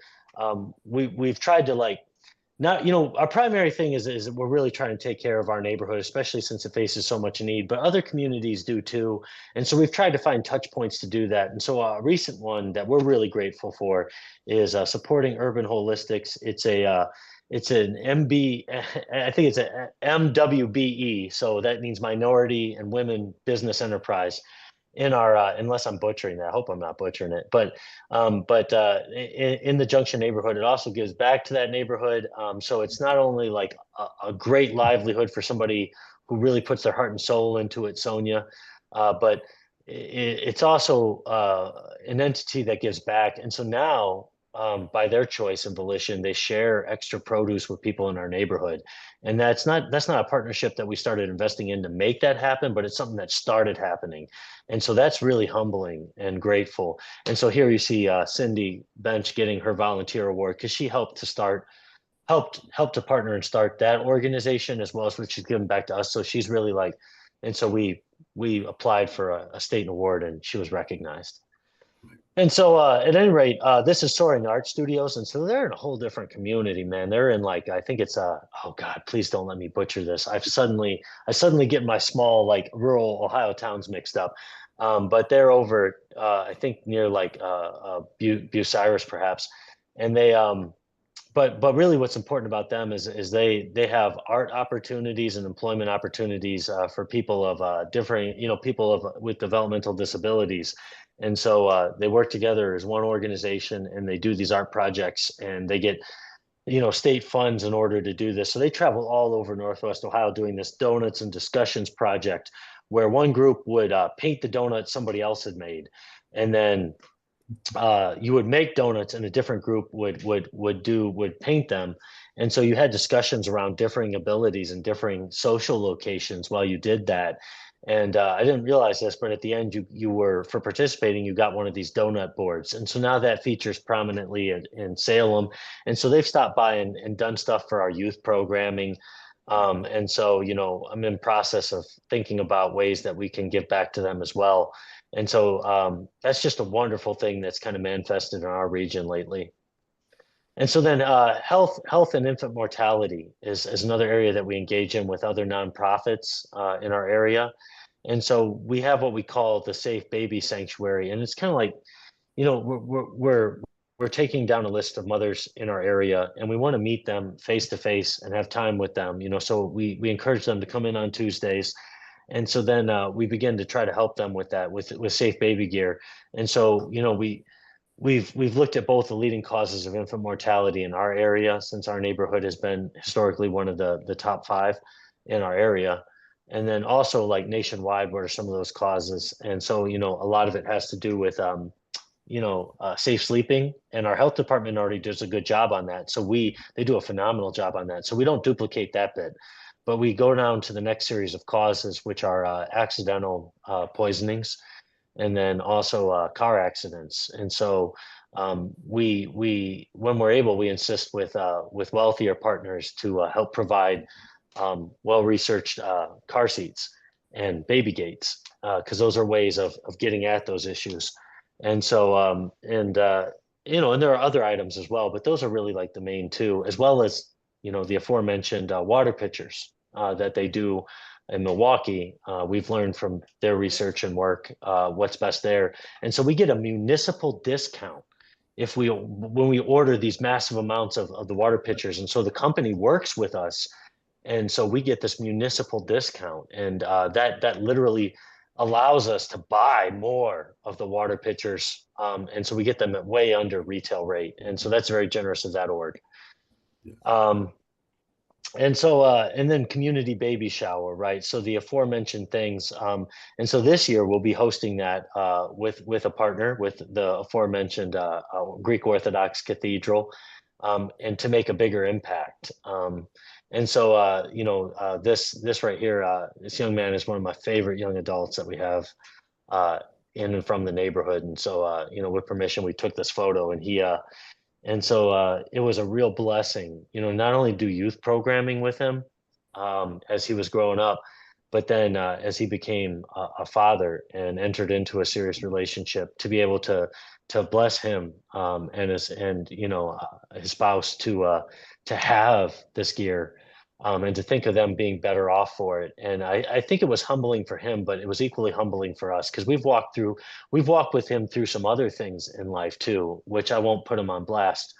we've tried to like not, our primary thing is we're really trying to take care of our neighborhood, especially since it faces so much need, but other communities do too. And so we've tried to find touch points to do that. And so a recent one that we're really grateful for is supporting Urban Holistics. It's an MB, I think it's a MWBE. So that means Minority and Women Business Enterprise in our unless I'm butchering that. I hope I'm not butchering it. But in the Junction neighborhood, it also gives back to that neighborhood. So it's not only like a great livelihood for somebody who really puts their heart and soul into it, Sonia, but it's also an entity that gives back. And so now, by their choice and volition, they share extra produce with people in our neighborhood. And that's not a partnership that we started investing in to make that happen, but it's something that started happening. And so that's really humbling and grateful. And so here you see Cindy Bench getting her volunteer award because she helped to partner and start that organization as well as what she's given back to us. So she's really like, and so we applied for a state award and she was recognized. And so, at any rate, this is Soaring Art Studios, and so they're in a whole different community, man. They're in like I think it's oh God, please don't let me butcher this. I suddenly get my small like rural Ohio towns mixed up, but they're over I think near like Bucyrus perhaps, and but really what's important about them is they have art opportunities and employment opportunities for people of differing people of with developmental disabilities, and so they work together as one organization and they do these art projects and they get state funds in order to do this. So they travel all over Northwest Ohio doing this donuts and discussions project where one group would paint the donut somebody else had made, and then you would make donuts and a different group would paint them. And so you had discussions around differing abilities and differing social locations while you did that. And I didn't realize this, but at the end you were for participating you got one of these donut boards, and so now that features prominently in Salem. And so they've stopped by and done stuff for our youth programming. And so I'm in process of thinking about ways that we can give back to them as well. And so that's just a wonderful thing that's kind of manifested in our region lately. And so then health and infant mortality is another area that we engage in with other nonprofits in our area. And so we have what we call the Safe Baby Sanctuary. And it's kind of like, we're taking down a list of mothers in our area and we want to meet them face to face and have time with them. So we encourage them to come in on Tuesdays, and so then we begin to try to help them with that with safe baby gear. And so we've looked at both the leading causes of infant mortality in our area, since our neighborhood has been historically one of the top five in our area, and then also like nationwide, what are some of those causes? And so a lot of it has to do with safe sleeping, and our health department already does a good job on that. So they do a phenomenal job on that. So we don't duplicate that bit, but we go down to the next series of causes, which are accidental poisonings, and then also car accidents. And so we when we're able, we insist with wealthier partners to help provide well-researched car seats and baby gates, because those are ways of getting at those issues. And so and there are other items as well, but those are really like the main two, as well as the aforementioned water pitchers that they do in Milwaukee. We've learned from their research and work what's best there. And so we get a municipal discount when we order these massive amounts of the water pitchers. And so the company works with us. And so we get this municipal discount, and that literally allows us to buy more of the water pitchers. And so we get them at way under retail rate. And so that's very generous of that org. Yeah. And so and then community baby shower, right? So the aforementioned things. And so this year we'll be hosting that with a partner with the aforementioned Greek Orthodox Cathedral, and to make a bigger impact. And so this right here, this young man is one of my favorite young adults that we have in and from the neighborhood. And so with permission, we took this photo, and And so it was a real blessing, not only do youth programming with him as he was growing up, but then as he became a father and entered into a serious relationship, to be able to bless him and his spouse to have this gear, and to think of them being better off for it. And I think it was humbling for him, but it was equally humbling for us because we've walked with him through some other things in life too, which I won't put him on blast.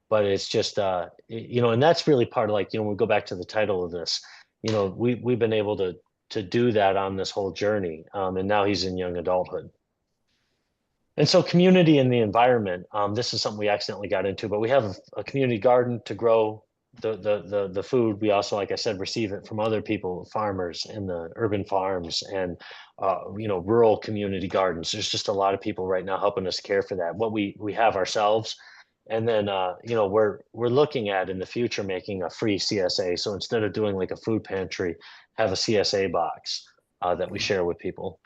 But it's just and that's really part of, like, when we go back to the title of this, we've been able to do that on this whole journey. And now he's in young adulthood. And so community and the environment, this is something we accidentally got into, but we have a community garden to grow the food. We also, like I said, receive it from other people, farmers in the urban farms, and rural community gardens. There's just a lot of people right now helping us care for that. What we have ourselves, and then we're looking at in the future making a free CSA. So instead of doing like a food pantry, have a CSA box that we share with people.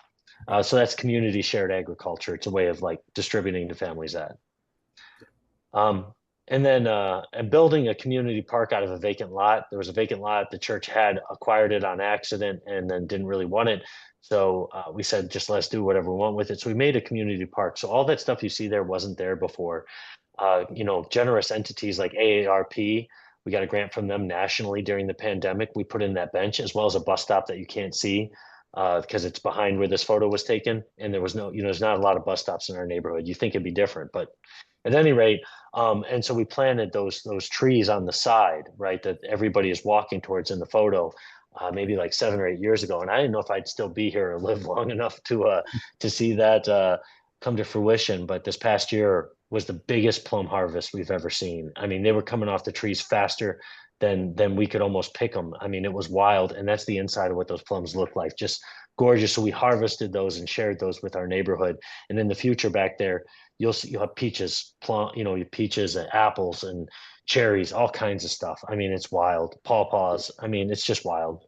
So that's community shared agriculture. It's a way of like distributing to families that. Um, and building a community park out of a vacant lot. There was a vacant lot. The church had acquired it on accident and then didn't really want it. So we said, just let's do whatever we want with it. So we made a community park. So all that stuff you see there wasn't there before. Generous entities like AARP, we got a grant from them nationally during the pandemic. We put in that bench as well as a bus stop that you can't see because it's behind where this photo was taken. And there was there's not a lot of bus stops in our neighborhood. You think it'd be different, but at any rate, and so we planted those trees on the side, right, that everybody is walking towards in the photo, maybe like 7 or 8 years ago. And I didn't know if I'd still be here or live long enough to see that come to fruition. But this past year was the biggest plum harvest we've ever seen. I mean, they were coming off the trees faster than we could almost pick them. I mean, it was wild. And that's the inside of what those plums look like, just gorgeous. So we harvested those and shared those with our neighborhood. And in the future back there, you'll have peaches, plum, peaches and apples and cherries, all kinds of stuff. I mean, it's wild. Pawpaws. I mean, it's just wild.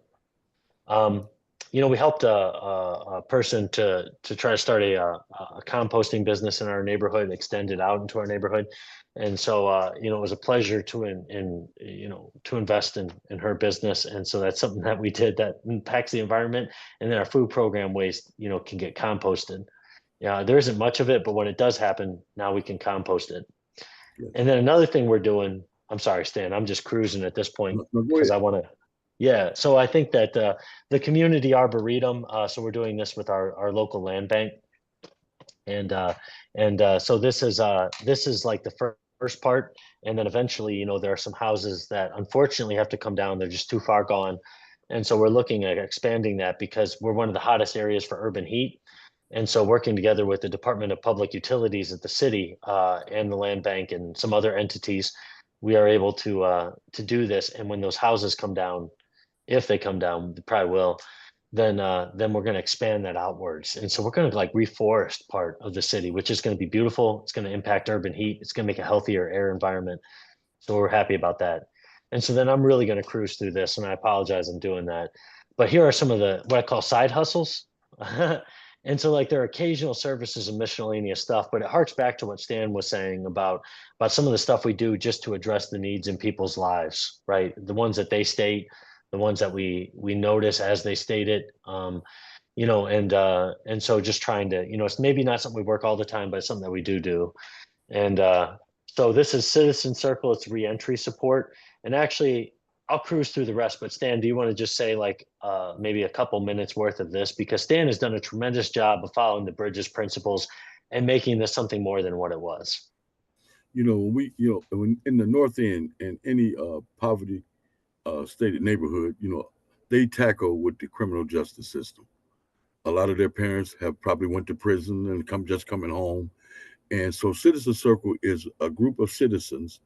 Um, we helped a person to try to start a composting business in our neighborhood, extend it out into our neighborhood, and so it was a pleasure to invest in her business, and so that's something that we did that impacts the environment, and then our food program waste can get composted. Yeah, there isn't much of it, but when it does happen, now we can compost it. Yes. And then another thing we're doing, I'm sorry, Stan, I'm just cruising at this point No, go because ahead. I want to, yeah. So I think that the community arboretum, so we're doing this with our local land bank. And so this is like the first part. And then eventually, there are some houses that unfortunately have to come down. They're just too far gone. And so we're looking at expanding that because we're one of the hottest areas for urban heat. And so working together with the Department of Public Utilities at the city and the land bank and some other entities, we are able to do this. And when those houses come down, if they come down, they probably will, then we're going to expand that outwards. And so we're going to like reforest part of the city, which is going to be beautiful. It's going to impact urban heat. It's going to make a healthier air environment. So we're happy about that. And so then I'm really going to cruise through this, and I apologize I'm doing that. But here are some of the what I call side hustles. And so like there are occasional services and miscellaneous stuff, but it harks back to what Stan was saying about some of the stuff we do just to address the needs in people's lives, right? The ones that they state, the ones that we notice as they state it. And so just trying to, it's maybe not something we work all the time, but it's something that we do. And so this is Citizen Circle. It's reentry support. And actually, I'll cruise through the rest. But Stan, do you want to just say like maybe a couple minutes worth of this? Because Stan has done a tremendous job of following the Bridges principles and making this something more than what it was. When when in the North End and any poverty stated neighborhood, they tackle with the criminal justice system. A lot of their parents have probably went to prison and coming home. And so Citizen Circle is a group of citizens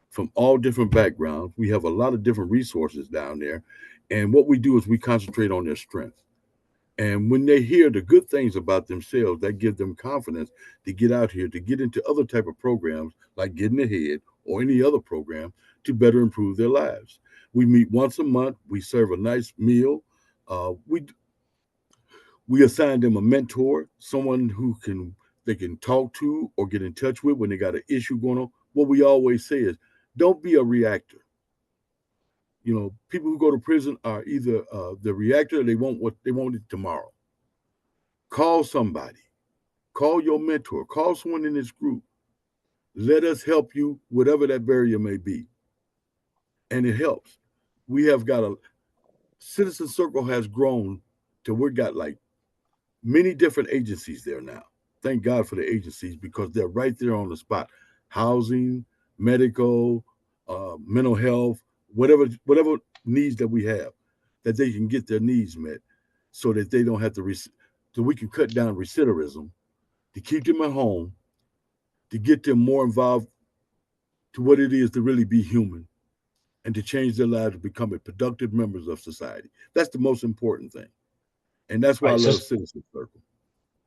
from all different backgrounds. We have a lot of different resources down there. And what we do is we concentrate on their strengths. And when they hear the good things about themselves, that gives them confidence to get out here, to get into other type of programs like Getting Ahead or any other program to better improve their lives. We meet once a month. We serve a nice meal. We assign them a mentor, someone who they can talk to or get in touch with when they got an issue going on. what we always say is, don't be a reactor. People who go to prison are either the reactor, or they want what they want it tomorrow. Call somebody, call your mentor, call someone in this group. Let us help you, whatever that barrier may be. And it helps. We have got a Citizen Circle has grown to we've got like many different agencies there now. Thank God for the agencies because they're right there on the spot. Housing, medical, mental health, whatever needs that we have, that they can get their needs met, so that they don't have to, so we can cut down recidivism, to keep them at home, to get them more involved to what it is to really be human, and to change their lives to become productive members of society. That's the most important thing. And that's why I Right. So love Citizen Circle.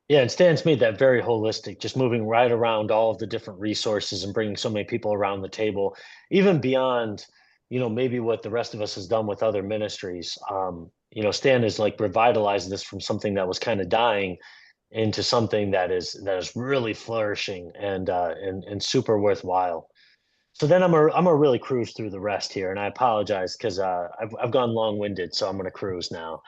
yeah, and Stan's made that very holistic, just moving right around all of the different resources and bringing so many people around the table, even beyond, maybe what the rest of us has done with other ministries. Stan is like revitalizing this from something that was kind of dying into something that is really flourishing and super worthwhile. So then I'm a really cruise through the rest here, and I apologize because I've gone long-winded, so I'm gonna cruise now.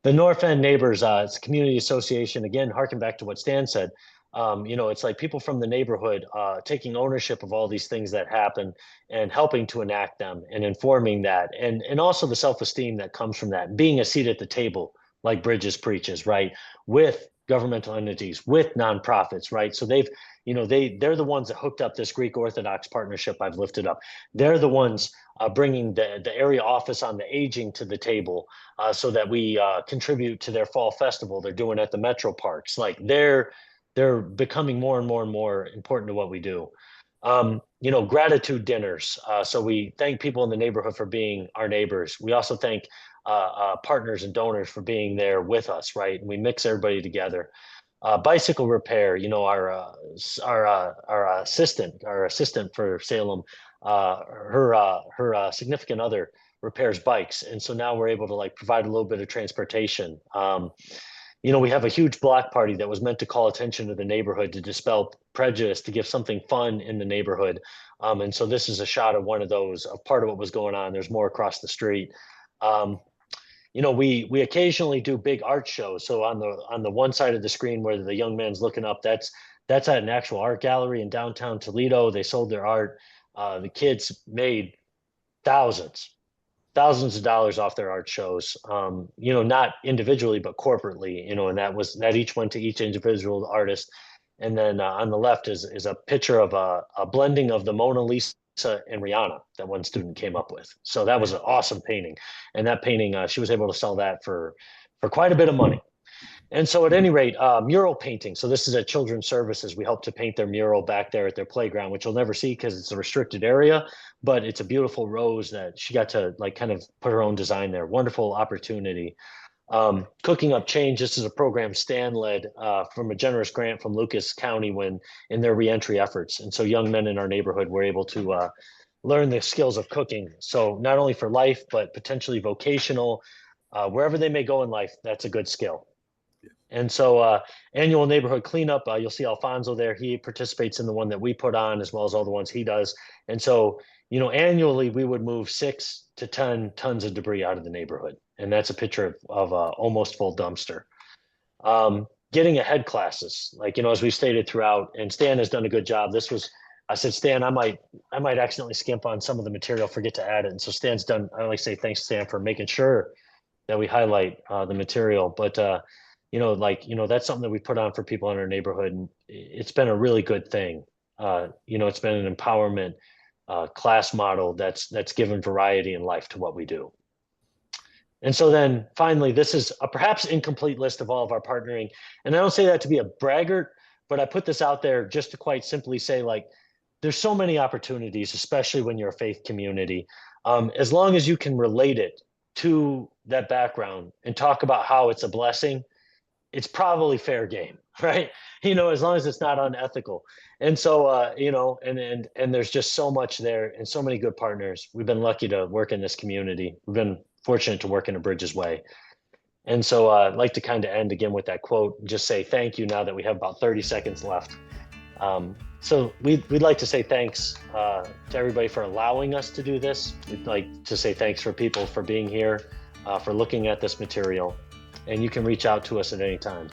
The North End Neighbors, it's a community association. Again, harken back to what Stan said. It's like people from the neighborhood taking ownership of all these things that happen and helping to enact them and informing that, and also the self-esteem that comes from that, being a seat at the table, like Bridges preaches, right, with governmental entities, with nonprofits, right. So they're the ones that hooked up this Greek Orthodox partnership I've lifted up. They're the ones bringing the area office on the aging to the table, so that we contribute to their fall festival they're doing at the metro parks. Like they're becoming more and more and more important to what we do. Gratitude dinners. So we thank people in the neighborhood for being our neighbors. We also thank partners and donors for being there with us, right? And we mix everybody together. Bicycle repair. Our assistant for Salem, her significant other repairs bikes, and so now we're able to like provide a little bit of transportation. We have a huge block party that was meant to call attention to the neighborhood, to dispel prejudice, to give something fun in the neighborhood. And so this is a shot of one of those, of part of what was going on. There's more across the street. Um, we occasionally do big art shows. So on the one side of the screen where the young man's looking up, that's at an actual art gallery in downtown Toledo. They sold their art. The kids made thousands thousands of dollars off their art shows, not individually, but corporately, and that each went to each individual artist. And then on the left is a picture of a blending of the Mona Lisa and Rihanna that one student came up with. So that was an awesome painting. And that painting, she was able to sell that for quite a bit of money. And so at any rate, mural painting. So this is at Children's Services. We help to paint their mural back there at their playground, which you'll never see because it's a restricted area, but it's a beautiful rose that she got to like kind of put her own design there. Wonderful opportunity. Cooking Up Change. This is a program Stan led from a generous grant from Lucas County when in their reentry efforts. And so young men in our neighborhood were able to learn the skills of cooking. So not only for life, but potentially vocational, wherever they may go in life, that's a good skill. And so annual neighborhood cleanup, you'll see Alfonso there. He participates in the one that we put on as well as all the ones he does. And so, annually we would move 6 to 10 tons of debris out of the neighborhood. And that's a picture of almost full dumpster. Getting ahead classes, like, as we stated throughout, and Stan has done a good job. I said, Stan, I might accidentally skimp on some of the material, forget to add it. And so Stan's done, I like to say thanks, Stan, for making sure that we highlight the material. But that's something that we put on for people in our neighborhood, and it's been a really good thing. It's been an empowerment class model that's given variety in life to what we do. And so then finally, this is a perhaps incomplete list of all of our partnering. And I don't say that to be a braggart, but I put this out there just to quite simply say, like, there's so many opportunities, especially when you're a faith community. As long as you can relate it to that background and talk about how it's a blessing, it's probably fair game, right? As long as it's not unethical. And so, and there's just so much there and so many good partners. We've been lucky to work in this community. We've been fortunate to work in a Bridges way. And so I'd like to kind of end again with that quote and just say thank you now that we have about 30 seconds left. So we'd like to say thanks to everybody for allowing us to do this. We'd like to say thanks for people for being here, for looking at this material, and you can reach out to us at any time.